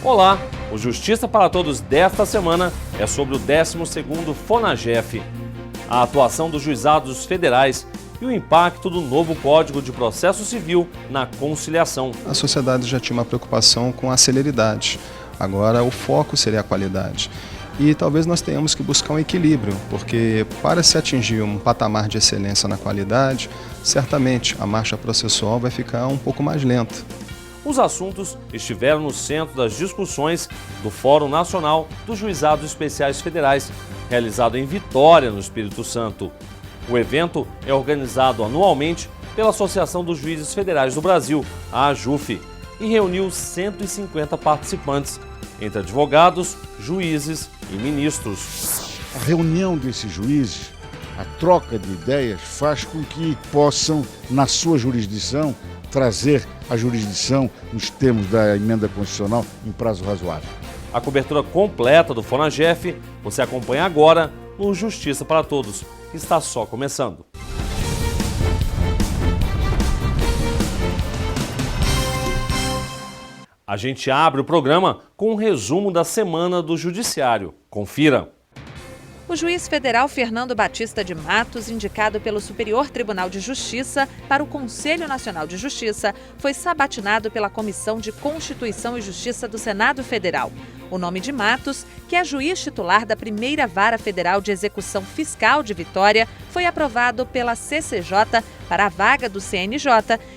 Olá, o Justiça para Todos desta semana é sobre o 12º FONAGEF, a atuação dos juizados federais e o impacto do novo Código de Processo Civil na conciliação. A sociedade já tinha uma preocupação com a celeridade, agora o foco seria a qualidade. E talvez nós tenhamos que buscar um equilíbrio, porque para se atingir um patamar de excelência na qualidade, certamente a marcha processual vai ficar um pouco mais lenta. Os assuntos estiveram no centro das discussões do Fórum Nacional dos Juizados Especiais Federais, realizado em Vitória, no Espírito Santo. O evento é organizado anualmente pela Associação dos Juízes Federais do Brasil, a AJUF, e reuniu 150 participantes, entre advogados, juízes e ministros. A reunião desses juízes, a troca de ideias, faz com que possam, na sua jurisdição, trazer a jurisdição nos termos da emenda constitucional em prazo razoável. A cobertura completa do FONAGEF você acompanha agora no Justiça para Todos, que está só começando. A gente abre o programa com um resumo da semana do Judiciário. Confira! O juiz federal Fernando Batista de Matos, indicado pelo Superior Tribunal de Justiça para o Conselho Nacional de Justiça, foi sabatinado pela Comissão de Constituição e Justiça do Senado Federal. O nome de Matos, que é juiz titular da Primeira Vara Federal de Execução Fiscal de Vitória, foi aprovado pela CCJ para a vaga do CNJ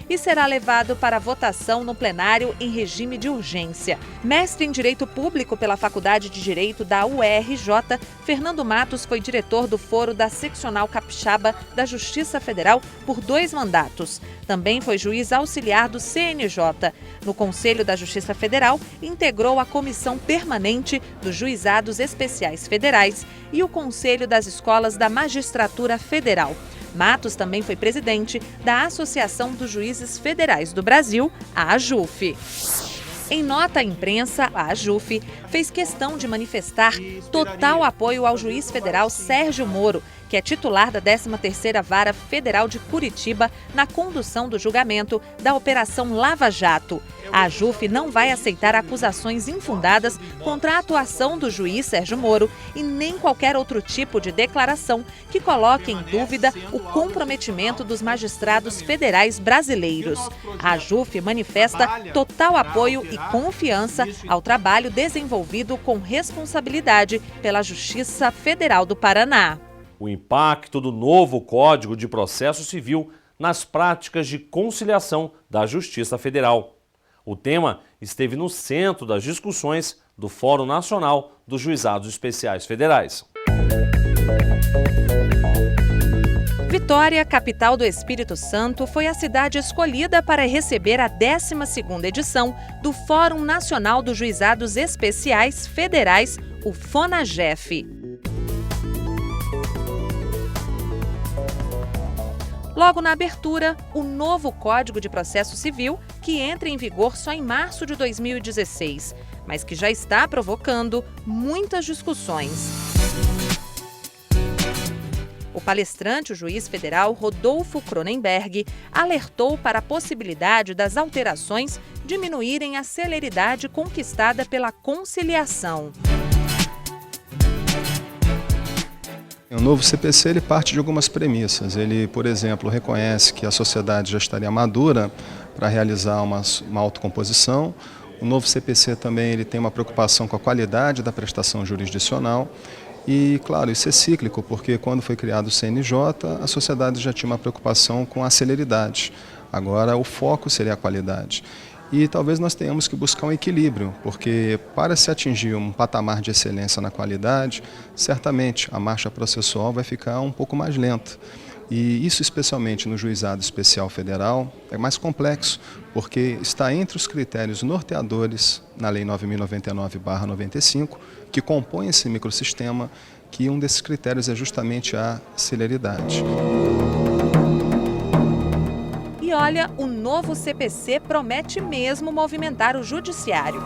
e será levado para votação no plenário em regime de urgência. Mestre em Direito Público pela Faculdade de Direito da UERJ, Fernando Matos foi diretor do Foro da Seccional Capixaba da Justiça Federal por 2 mandatos. Também foi juiz auxiliar do CNJ. No Conselho da Justiça Federal, integrou a Comissão Permanente dos Juizados Especiais Federais e o Conselho das Escolas da Magistratura Federal. Matos também foi presidente da Associação dos Juízes Federais do Brasil, a AJUF. Em nota à imprensa, a AJUF fez questão de manifestar total apoio ao juiz federal Sérgio Moro, que é titular da 13ª Vara Federal de Curitiba, na condução do julgamento da Operação Lava Jato. A AJUF não vai aceitar acusações infundadas contra a atuação do juiz Sérgio Moro e nem qualquer outro tipo de declaração que coloque em dúvida o comprometimento dos magistrados federais brasileiros. A AJUF manifesta total apoio e confiança ao trabalho desenvolvido com responsabilidade pela Justiça Federal do Paraná. O impacto do novo Código de Processo Civil nas práticas de conciliação da Justiça Federal. O tema esteve no centro das discussões do Fórum Nacional dos Juizados Especiais Federais. Vitória, capital do Espírito Santo, foi a cidade escolhida para receber a 12ª edição do Fórum Nacional dos Juizados Especiais Federais, o FONAGEF. Logo na abertura, o novo Código de Processo Civil, que entra em vigor só em março de 2016, mas que já está provocando muitas discussões. O palestrante, o juiz federal Rodolfo Cronenberg, alertou para a possibilidade das alterações diminuírem a celeridade conquistada pela conciliação. O novo CPC ele parte de algumas premissas. Ele, por exemplo, reconhece que a sociedade já estaria madura para realizar uma autocomposição. O novo CPC também ele tem uma preocupação com a qualidade da prestação jurisdicional. E, claro, isso é cíclico, porque quando foi criado o CNJ, a sociedade já tinha uma preocupação com a celeridade. Agora, o foco seria a qualidade. E talvez nós tenhamos que buscar um equilíbrio, porque para se atingir um patamar de excelência na qualidade, certamente a marcha processual vai ficar um pouco mais lenta. E isso, especialmente no Juizado Especial Federal, é mais complexo, porque está entre os critérios norteadores na Lei 9.099/95, que compõe esse microsistema, que um desses critérios é justamente a celeridade. E olha, o novo CPC promete mesmo movimentar o judiciário.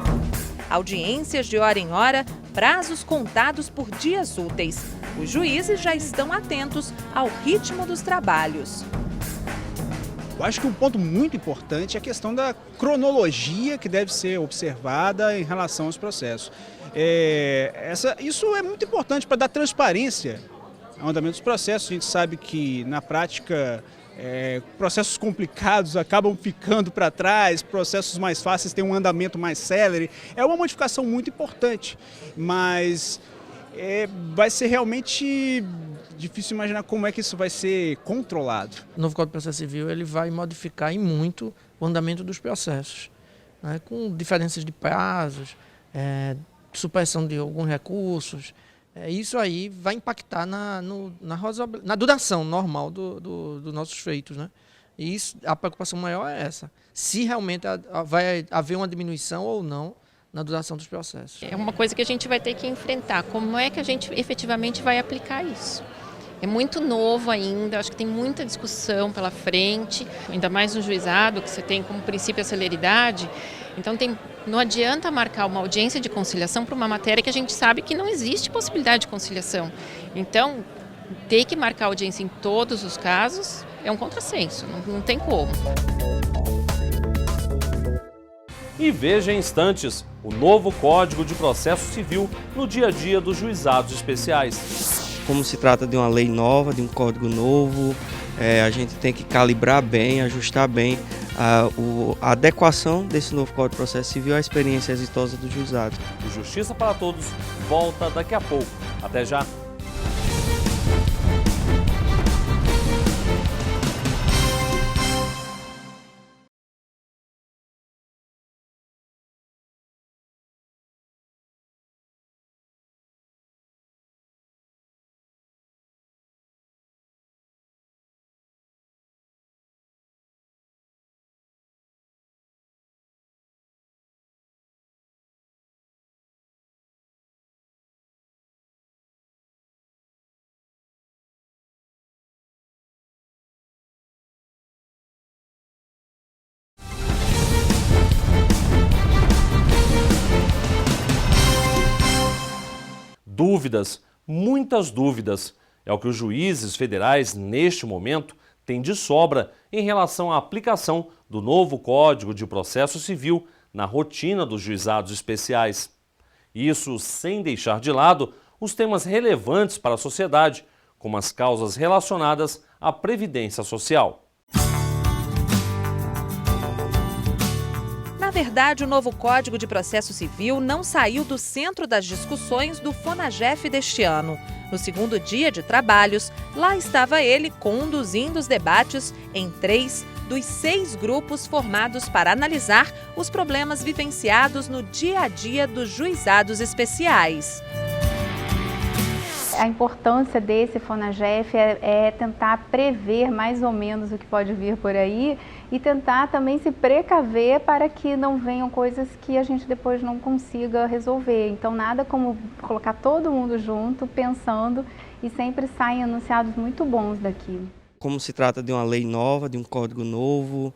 Audiências de hora em hora, prazos contados por dias úteis. Os juízes já estão atentos ao ritmo dos trabalhos. Eu acho que um ponto muito importante é a questão da cronologia que deve ser observada em relação aos processos. Isso é muito importante para dar transparência ao andamento dos processos. A gente sabe que, na prática, processos complicados acabam ficando para trás, processos mais fáceis têm um andamento mais célere. É uma modificação muito importante, mas vai ser realmente difícil imaginar como é que isso vai ser controlado. O novo Código de Processo Civil ele vai modificar em muito o andamento dos processos, né, com diferenças de prazos, supressão de alguns recursos. Isso aí vai impactar na duração normal dos nossos feitos, né? E a preocupação maior é essa, se realmente vai haver uma diminuição ou não na duração dos processos. É uma coisa que a gente vai ter que enfrentar, como é que a gente efetivamente vai aplicar isso. É muito novo ainda, acho que tem muita discussão pela frente, ainda mais no juizado, que você tem como princípio a celeridade. Então não adianta marcar uma audiência de conciliação para uma matéria que a gente sabe que não existe possibilidade de conciliação. Então, ter que marcar audiência em todos os casos é um contrassenso, não tem como. E veja em instantes o novo Código de Processo Civil no dia a dia dos juizados especiais. Como se trata de uma lei nova, de um código novo, a gente tem que calibrar bem, ajustar bem a adequação desse novo Código de Processo Civil à experiência exitosa do juizado. O Justiça para Todos volta daqui a pouco. Até já! Dúvidas, muitas dúvidas, é o que os juízes federais, neste momento, têm de sobra em relação à aplicação do novo Código de Processo Civil na rotina dos juizados especiais. Isso sem deixar de lado os temas relevantes para a sociedade, como as causas relacionadas à Previdência Social. Na verdade, o novo Código de Processo Civil não saiu do centro das discussões do FONAGEF deste ano. No segundo dia de trabalhos, lá estava ele conduzindo os debates em 3 dos 6 grupos formados para analisar os problemas vivenciados no dia a dia dos juizados especiais. A importância desse FONAGEF é tentar prever mais ou menos o que pode vir por aí e tentar também se precaver para que não venham coisas que a gente depois não consiga resolver. Então nada como colocar todo mundo junto, pensando, e sempre saem enunciados muito bons daqui. Como se trata de uma lei nova, de um código novo,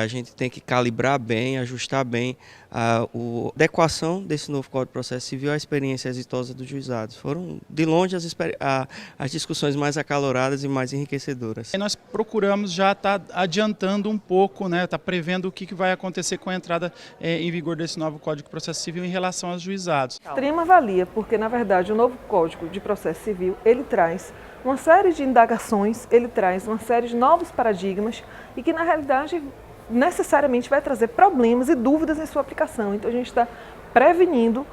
a gente tem que calibrar bem, ajustar bem a adequação desse novo Código de Processo Civil à experiência exitosa dos juizados. Foram, de longe, as discussões mais acaloradas e mais enriquecedoras. Nós procuramos já estar adiantando um pouco, estar prevendo o que vai acontecer com a entrada em vigor desse novo Código de Processo Civil em relação aos juizados. Extrema valia, porque, na verdade, o novo Código de Processo Civil, ele traz uma série de indagações, ele traz uma série de novos paradigmas e que, na realidade, necessariamente vai trazer problemas e dúvidas em sua aplicação. Então, a gente está prevenindo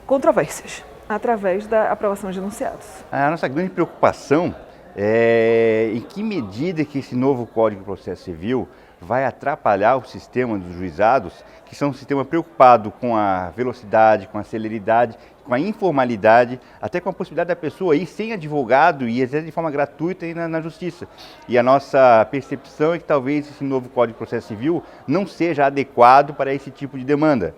controvérsias através da aprovação de enunciados. A nossa grande preocupação é em que medida que esse novo Código de Processo Civil vai atrapalhar o sistema dos juizados, que são um sistema preocupado com a velocidade, com a celeridade, com a informalidade, até com a possibilidade da pessoa ir sem advogado e exercer de forma gratuita na justiça. E a nossa percepção é que talvez esse novo Código de Processo Civil não seja adequado para esse tipo de demanda.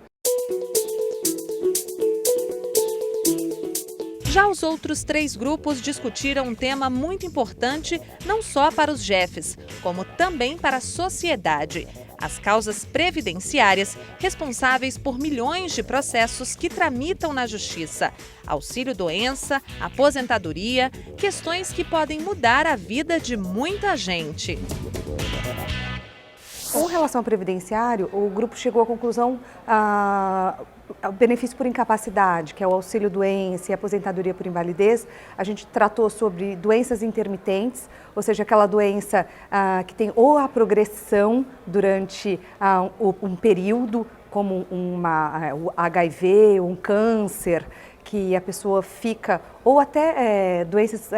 Já os outros 3 grupos discutiram um tema muito importante não só para os jefes, como também para a sociedade: as causas previdenciárias responsáveis por milhões de processos que tramitam na Justiça, auxílio-doença, aposentadoria, questões que podem mudar a vida de muita gente. Com relação ao previdenciário, o grupo chegou à conclusão o benefício por incapacidade, que é o auxílio-doença e aposentadoria por invalidez. A gente tratou sobre doenças intermitentes, ou seja, aquela doença que tem ou a progressão durante um período, como o HIV, um câncer, que a pessoa fica, ou até doenças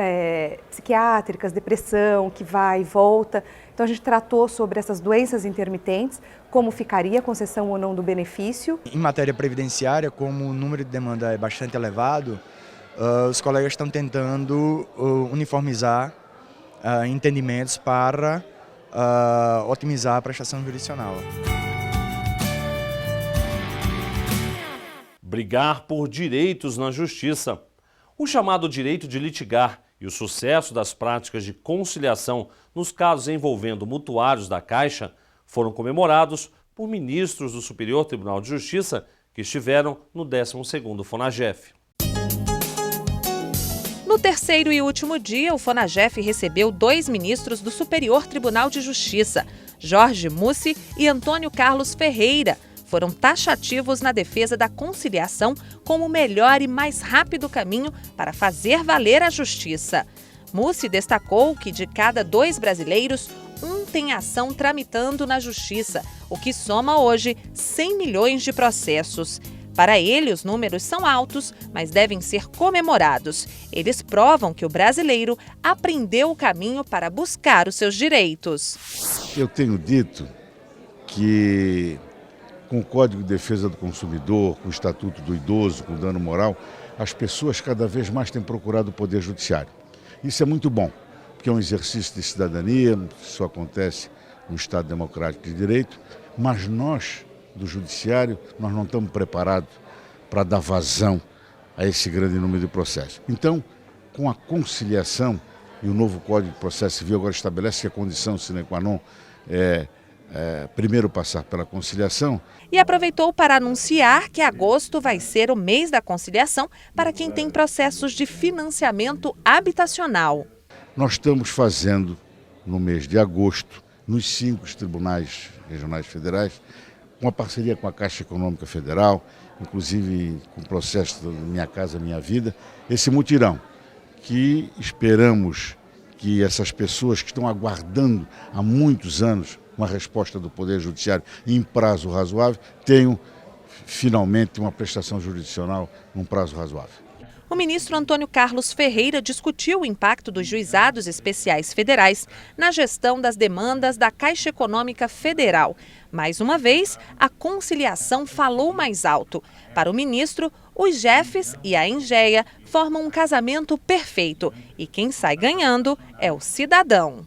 psiquiátricas, depressão, que vai e volta. Então a gente tratou sobre essas doenças intermitentes, como ficaria a concessão ou não do benefício. Em matéria previdenciária, como o número de demanda é bastante elevado, os colegas estão tentando uniformizar entendimentos para otimizar a prestação jurisdicional. Brigar por direitos na justiça. O chamado direito de litigar e o sucesso das práticas de conciliação nos casos envolvendo mutuários da Caixa foram comemorados por ministros do Superior Tribunal de Justiça que estiveram no 12º FONAGEF. No terceiro e último dia, o FONAGEF recebeu 2 ministros do Superior Tribunal de Justiça, Jorge Mussi e Antônio Carlos Ferreira. Foram taxativos na defesa da conciliação como o melhor e mais rápido caminho para fazer valer a justiça. Mussi destacou que de cada 2 brasileiros, 1 tem ação tramitando na justiça, o que soma hoje 100 milhões de processos. Para ele, os números são altos, mas devem ser comemorados. Eles provam que o brasileiro aprendeu o caminho para buscar os seus direitos. Eu tenho dito que com o Código de Defesa do Consumidor, com o Estatuto do Idoso, com o dano moral, as pessoas cada vez mais têm procurado o Poder Judiciário. Isso é muito bom, porque é um exercício de cidadania, isso acontece no Estado Democrático de Direito, mas nós, do Judiciário, nós não estamos preparados para dar vazão a esse grande número de processos. Então, com a conciliação, e o novo Código de Processo Civil agora estabelece que a condição sine qua non primeiro passar pela conciliação. E aproveitou para anunciar que agosto vai ser o mês da conciliação para quem tem processos de financiamento habitacional. Nós estamos fazendo, no mês de agosto, nos 5 tribunais regionais federais, uma parceria com a Caixa Econômica Federal, inclusive com o processo do Minha Casa Minha Vida, esse mutirão, que esperamos que essas pessoas que estão aguardando há muitos anos uma resposta do Poder Judiciário em prazo razoável, tenham finalmente uma prestação jurisdicional num prazo razoável. O ministro Antônio Carlos Ferreira discutiu o impacto dos juizados especiais federais na gestão das demandas da Caixa Econômica Federal. Mais uma vez, a conciliação falou mais alto. Para o ministro, os JEFs e a Engeia formam um casamento perfeito e quem sai ganhando é o cidadão.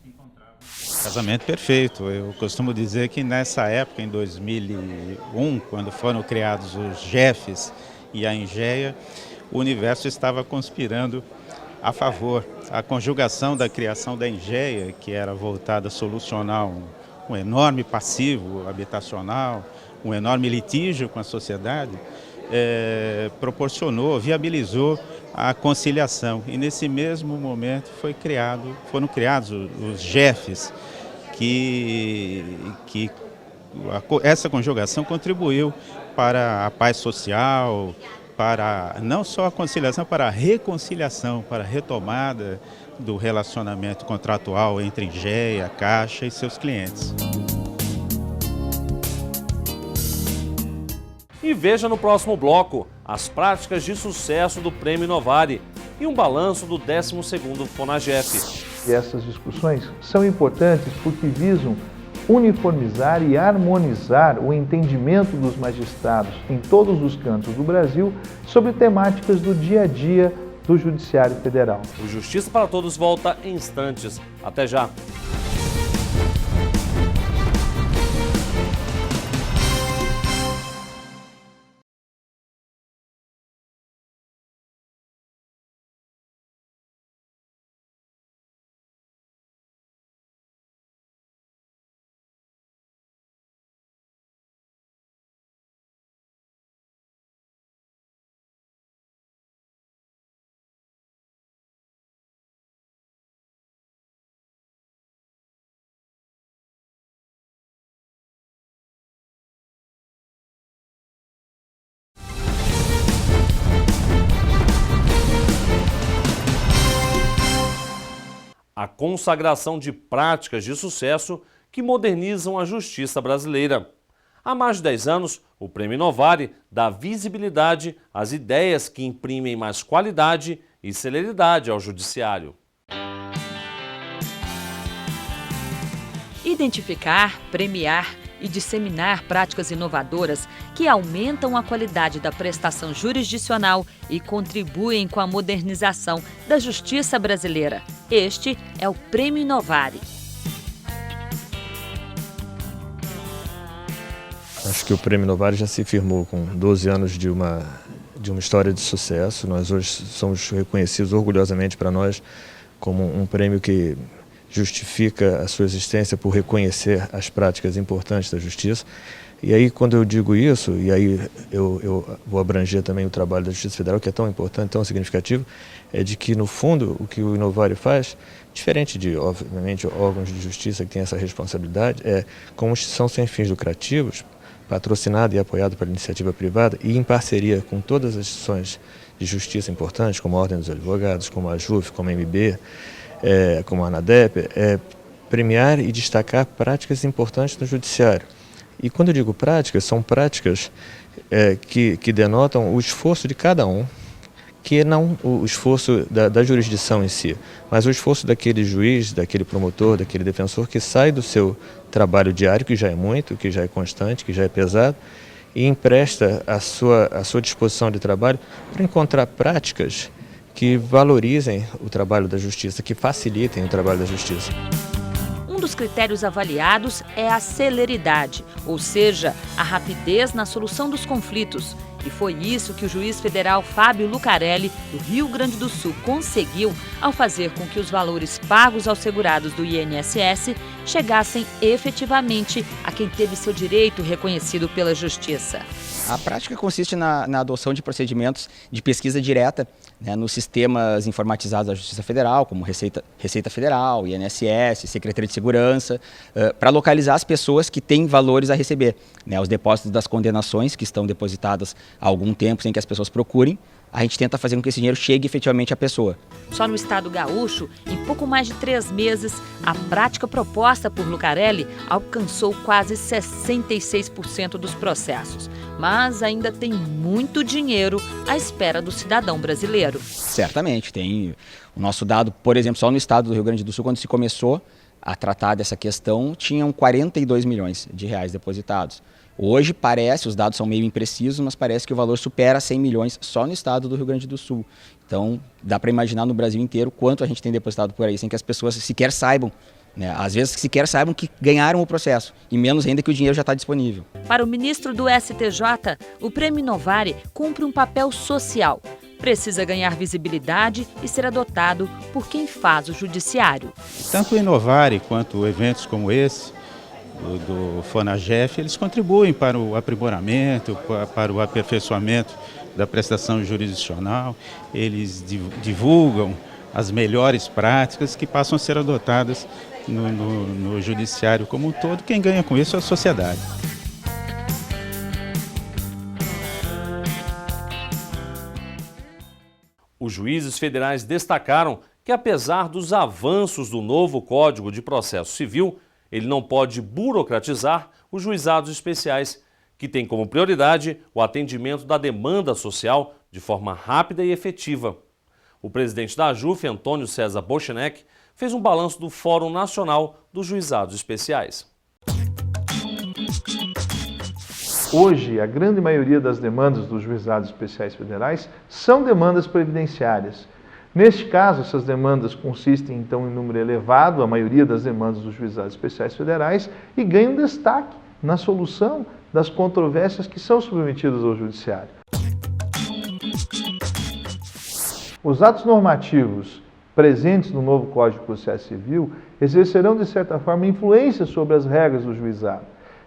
Casamento perfeito. Eu costumo dizer que nessa época, em 2001, quando foram criados os JEFs e a Engeia, o universo estava conspirando a favor. A conjugação da criação da Engeia, que era voltada a solucionar um enorme passivo habitacional, um enorme litígio com a sociedade, viabilizou a conciliação. E nesse mesmo momento foram criados os JEFs, essa conjugação contribuiu para a paz social, para não só a conciliação, para a reconciliação, para a retomada do relacionamento contratual entre Engeia, Caixa e seus clientes. E veja no próximo bloco as práticas de sucesso do Prêmio Inovare e um balanço do 12º FONAGEF. E essas discussões são importantes porque visam uniformizar e harmonizar o entendimento dos magistrados em todos os cantos do Brasil sobre temáticas do dia a dia do Judiciário Federal. O Justiça para Todos volta em instantes. Até já! a consagração de práticas de sucesso que modernizam a justiça brasileira. Há mais de 10 anos, o Prêmio Novari dá visibilidade às ideias que imprimem mais qualidade e celeridade ao judiciário. Identificar, premiar e disseminar práticas inovadoras que aumentam a qualidade da prestação jurisdicional e contribuem com a modernização da justiça brasileira. Este é o Prêmio Novari. Acho que o Prêmio Novari já se firmou com 12 anos de uma história de sucesso. Nós hoje somos reconhecidos orgulhosamente para nós como um prêmio que justifica a sua existência por reconhecer as práticas importantes da justiça. E aí, quando eu digo isso, e aí eu vou abranger também o trabalho da Justiça Federal, que é tão importante, tão significativo, é de que, no fundo, o que o Novari faz, diferente de, obviamente, órgãos de justiça que têm essa responsabilidade, é como instituição sem fins lucrativos, patrocinada e apoiada pela iniciativa privada e em parceria com todas as instituições de justiça importantes, como a Ordem dos Advogados, como a JUF, como a MB, como a ANADEP, premiar e destacar práticas importantes no judiciário. E quando eu digo práticas, são práticas que denotam o esforço de cada um, que não o esforço da jurisdição em si, mas o esforço daquele juiz, daquele promotor, daquele defensor que sai do seu trabalho diário, que já é muito, que já é constante, que já é pesado, e empresta a sua disposição de trabalho para encontrar práticas que valorizem o trabalho da justiça, que facilitem o trabalho da justiça. Um dos critérios avaliados é a celeridade, ou seja, a rapidez na solução dos conflitos. E foi isso que o juiz federal Fábio Lucarelli, do Rio Grande do Sul, conseguiu ao fazer com que os valores pagos aos segurados do INSS chegassem efetivamente a quem teve seu direito reconhecido pela Justiça. A prática consiste na adoção de procedimentos de pesquisa direta, né, nos sistemas informatizados da Justiça Federal, como Receita Federal, INSS, Secretaria de Segurança, para localizar as pessoas que têm valores a receber, né, os depósitos das condenações que estão depositadas há algum tempo sem que as pessoas procurem. A gente tenta fazer com que esse dinheiro chegue efetivamente à pessoa. Só no estado gaúcho, em pouco mais de 3 meses, a prática proposta por Lucarelli alcançou quase 66% dos processos. Mas ainda tem muito dinheiro à espera do cidadão brasileiro. Certamente, tem o nosso dado, por exemplo, só no estado do Rio Grande do Sul, quando se começou a tratar dessa questão, tinham 42 milhões de reais depositados. Hoje parece, os dados são meio imprecisos, mas parece que o valor supera 100 milhões só no estado do Rio Grande do Sul. Então, dá para imaginar no Brasil inteiro quanto a gente tem depositado por aí, sem que as pessoas sequer saibam, né? Às vezes sequer saibam que ganharam o processo, e menos ainda que o dinheiro já está disponível. Para o ministro do STJ, o Prêmio Novari cumpre um papel social. Precisa ganhar visibilidade e ser adotado por quem faz o judiciário. Tanto o Inovari quanto eventos como esse, do FONAGEF, eles contribuem para o aprimoramento, para o aperfeiçoamento da prestação jurisdicional, eles divulgam as melhores práticas que passam a ser adotadas no judiciário como um todo. Quem ganha com isso é a sociedade. Os juízes federais destacaram que, apesar dos avanços do novo Código de Processo Civil, ele não pode burocratizar os juizados especiais, que têm como prioridade o atendimento da demanda social de forma rápida e efetiva. O presidente da JUF, Antônio César Bochenek, fez um balanço do Fórum Nacional dos Juizados Especiais. Hoje, a grande maioria das demandas dos juizados especiais federais são demandas previdenciárias. Neste caso, essas demandas consistem, então, em número elevado, a maioria das demandas dos juizados especiais federais, e ganham destaque na solução das controvérsias que são submetidas ao judiciário. Os atos normativos presentes no novo Código de Processo Civil exercerão, de certa forma, influência sobre as regras do juizado.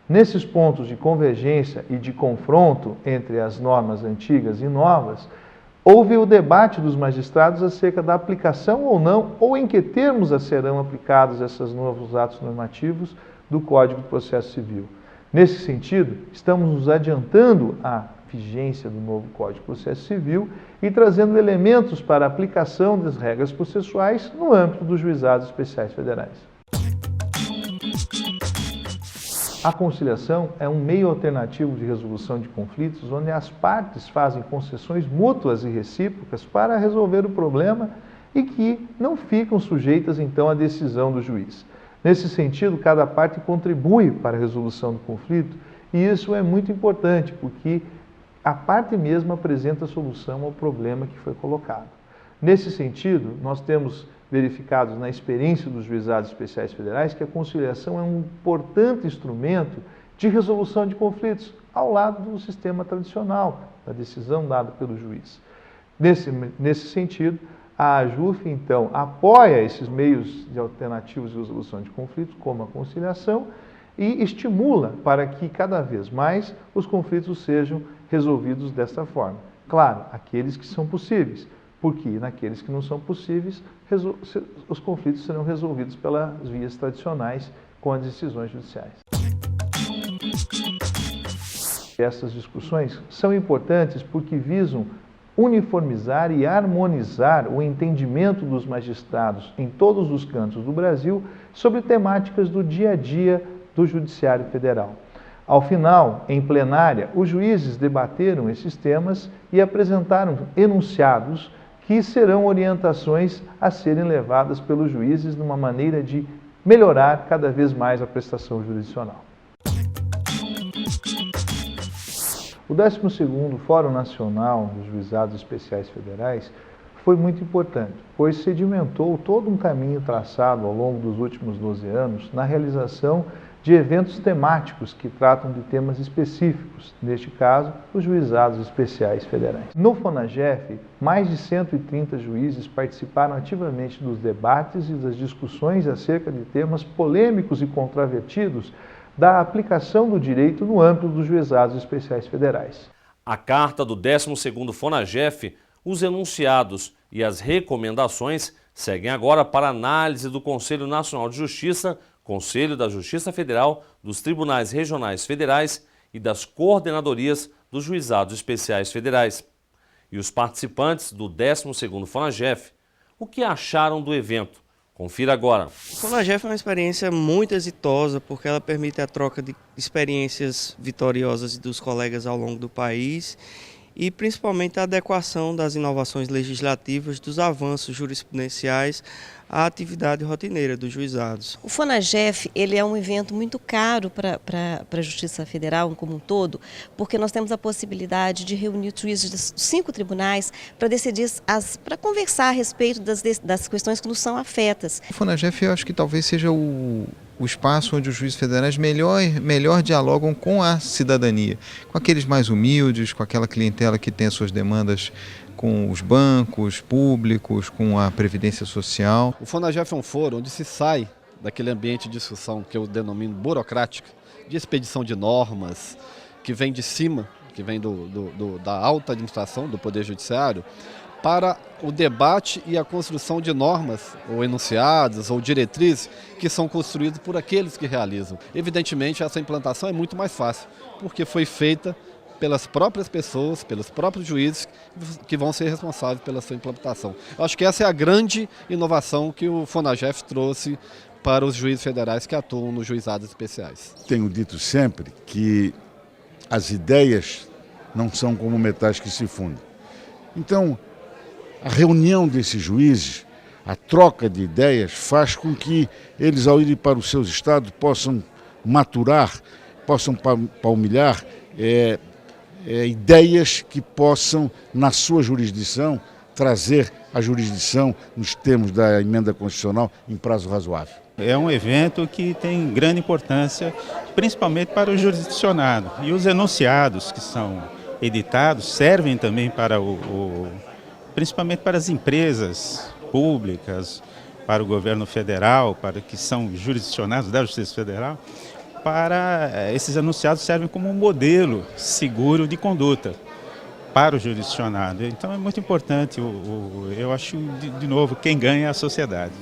Nesses pontos de convergência e de confronto entre as normas antigas e novas, houve o debate dos magistrados acerca da aplicação ou não, ou em que termos serão aplicados esses novos atos normativos do Código de Processo Civil. Nesse sentido, estamos nos adiantando a vigência do novo Código de Processo Civil e trazendo elementos para a aplicação das regras processuais no âmbito dos juizados especiais federais. A conciliação é um meio alternativo de resolução de conflitos onde as partes fazem concessões mútuas e recíprocas para resolver o problema e que não ficam sujeitas então à decisão do juiz. Nesse sentido, cada parte contribui para a resolução do conflito e isso é muito importante porque a parte mesma apresenta a solução ao problema que foi colocado. Nesse sentido, nós temos verificados na experiência dos juizados especiais federais que a conciliação é um importante instrumento de resolução de conflitos ao lado do sistema tradicional, da decisão dada pelo juiz. Nesse sentido, a AJUF, então, apoia esses meios de alternativos de resolução de conflitos, como a conciliação, e estimula para que cada vez mais os conflitos sejam resolvidos desta forma. Claro, aqueles que são possíveis, porque naqueles que não são possíveis, os conflitos serão resolvidos pelas vias tradicionais com as decisões judiciais. Essas discussões são importantes porque visam uniformizar e harmonizar o entendimento dos magistrados em todos os cantos do Brasil sobre temáticas do dia a dia do Judiciário Federal. Ao final, em plenária, os juízes debateram esses temas e apresentaram enunciados que serão orientações a serem levadas pelos juízes numa maneira de melhorar cada vez mais a prestação jurisdicional. O 12º Fórum Nacional dos Juizados Especiais Federais foi muito importante, pois sedimentou todo um caminho traçado ao longo dos últimos 12 anos na realização de eventos temáticos que tratam de temas específicos, neste caso, os juizados especiais federais. No FONAGEF, mais de 130 juízes participaram ativamente dos debates e das discussões acerca de temas polêmicos e controvertidos da aplicação do direito no âmbito dos juizados especiais federais. A carta do 12º FONAGEF, os enunciados e as recomendações seguem agora para análise do Conselho Nacional de Justiça, Conselho da Justiça Federal, dos Tribunais Regionais Federais e das Coordenadorias dos Juizados Especiais Federais. E os participantes do 12º FONAGEF, o que acharam do evento? Confira agora. O FONAGEF é uma experiência muito exitosa porque ela permite a troca de experiências vitoriosas dos colegas ao longo do país e principalmente a adequação das inovações legislativas, dos avanços jurisprudenciais à atividade rotineira dos juizados. O FONAGEF ele é um evento muito caro para a Justiça Federal como um todo, porque nós temos a possibilidade de reunir os juízes dos 5 tribunais para decidir, para conversar a respeito das questões que nos são afetas. O FONAGEF eu acho que talvez seja o espaço onde os juízes federais melhor dialogam com a cidadania, com aqueles mais humildes, com aquela clientela que tem as suas demandas com os bancos públicos, com a Previdência Social. O FONAGEF é um fórum onde se sai daquele ambiente de discussão que eu denomino burocrática, de expedição de normas, que vem de cima, que vem da alta administração, do Poder Judiciário, para o debate e a construção de normas, ou enunciados, ou diretrizes, que são construídos por aqueles que realizam. Evidentemente, essa implantação é muito mais fácil, porque foi feita pelas próprias pessoas, pelos próprios juízes que vão ser responsáveis pela sua implantação. Eu acho que essa é a grande inovação que o FONAGEF trouxe para os juízes federais que atuam nos juizados especiais. Tenho dito sempre que as ideias não são como metais que se fundem. Então, a reunião desses juízes, a troca de ideias, faz com que eles, ao irem para os seus estados, possam maturar, possam palmilhar ideias que possam, na sua jurisdição, trazer a jurisdição, nos termos da emenda constitucional, em prazo razoável. É um evento que tem grande importância, principalmente para o jurisdicionado. E os enunciados que são editados servem também para principalmente para as empresas públicas, para o governo federal, para que são jurisdicionados da Justiça Federal, para esses enunciados servem como um modelo seguro de conduta para o jurisdicionado. Então é muito importante, eu acho, de novo, quem ganha é a sociedade.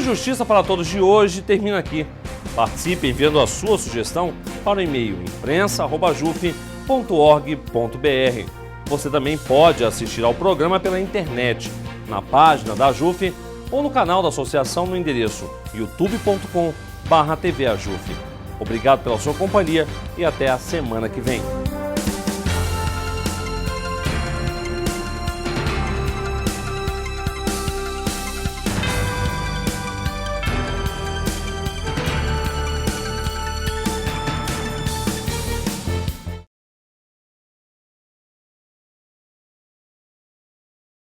Justiça para Todos de hoje termina aqui. Participe enviando a sua sugestão para o e-mail imprensa@juf.org.br. Você também pode assistir ao programa pela internet, na página da JUF ou no canal da associação no endereço youtube.com/tvajuf. Obrigado pela sua companhia e até a semana que vem.